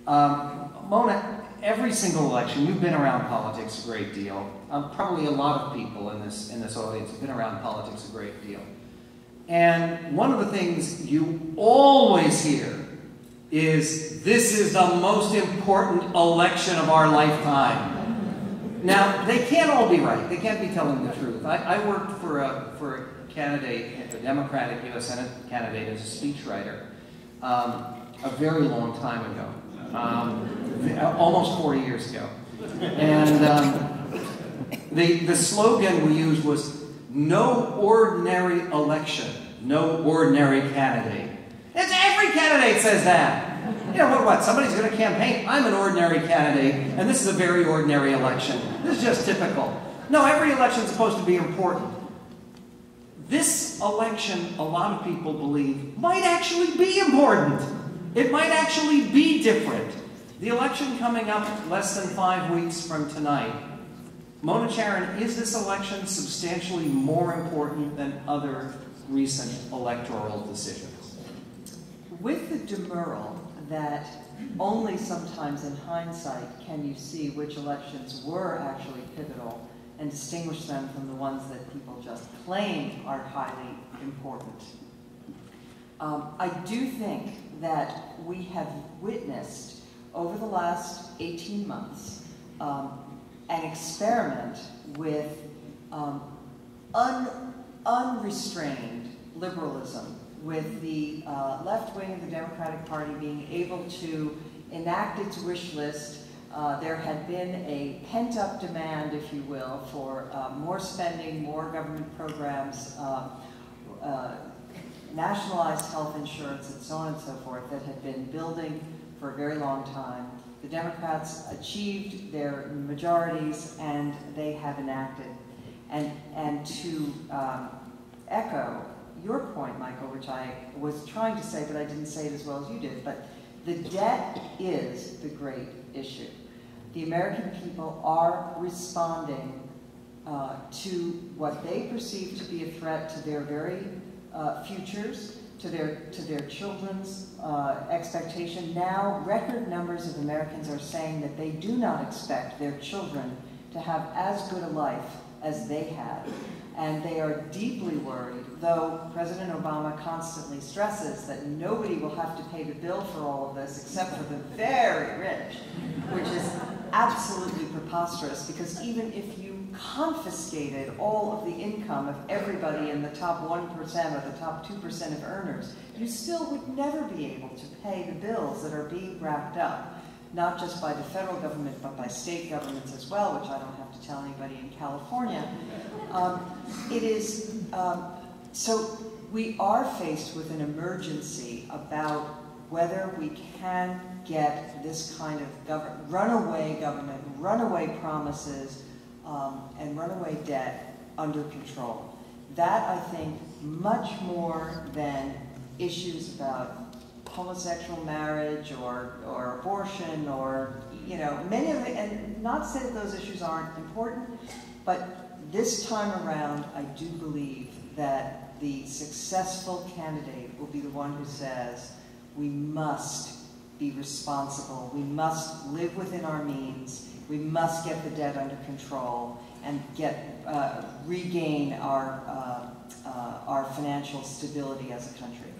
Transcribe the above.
Mona, every single election, you've been around politics a great deal. Probably a lot of people in this audience have been around politics a great deal. And one of the things you always hear is, this is the most important election of our lifetime. Now, they can't all be right. They can't be telling the truth. I worked for a candidate, a Democratic U.S. Senate candidate, as a speechwriter a very long time ago, almost 40 years ago. And the slogan we used was, no ordinary election, no ordinary candidate. It's every candidate says that. You know, what, somebody's going to campaign. I'm an ordinary candidate, and this is a very ordinary election. This is just typical. No, every election is supposed to be important. This election, a lot of people believe, might actually be important. It might actually be different. The election coming up less than 5 weeks from tonight, Mona Charen, is this election substantially more important than other recent electoral decisions? With the demurral that only sometimes in hindsight can you see which elections were actually pivotal and distinguish them from the ones that people just claim are highly important. I do think that we have witnessed over the last 18 months an experiment with unrestrained liberalism, with the left wing of the Democratic Party being able to enact its wish list. There had been a pent-up demand, if you will, for more spending, more government programs, nationalized health insurance, and so on and so forth, that had been building for a very long time. The Democrats achieved their majorities, and they have enacted. And to echo your point, Michael, which I was trying to say, but I didn't say it as well as you did, but the debt is the great issue. The American people are responding to what they perceive to be a threat to their very futures, to their children's expectation. Now, record numbers of Americans are saying that they do not expect their children to have as good a life as they had. And they are deeply worried, though President Obama constantly stresses that nobody will have to pay the bill for all of this except for the very rich, which is absolutely preposterous, because even if you confiscated all of the income of everybody in the top 1% or the top 2% of earners, you still would never be able to pay the bills that are being racked up, not just by the federal government, but by state governments as well, which I don't have to tell anybody in California. So we are faced with an emergency about whether we can get this kind of runaway government, runaway promises, and runaway debt under control. That, I think, much more than issues about homosexual marriage or abortion, or, you know, many of it, and not to say that those issues aren't important, but this time around, I do believe that the successful candidate will be the one who says, we must be responsible, we must live within our means, we must get the debt under control, and regain our financial stability as a country.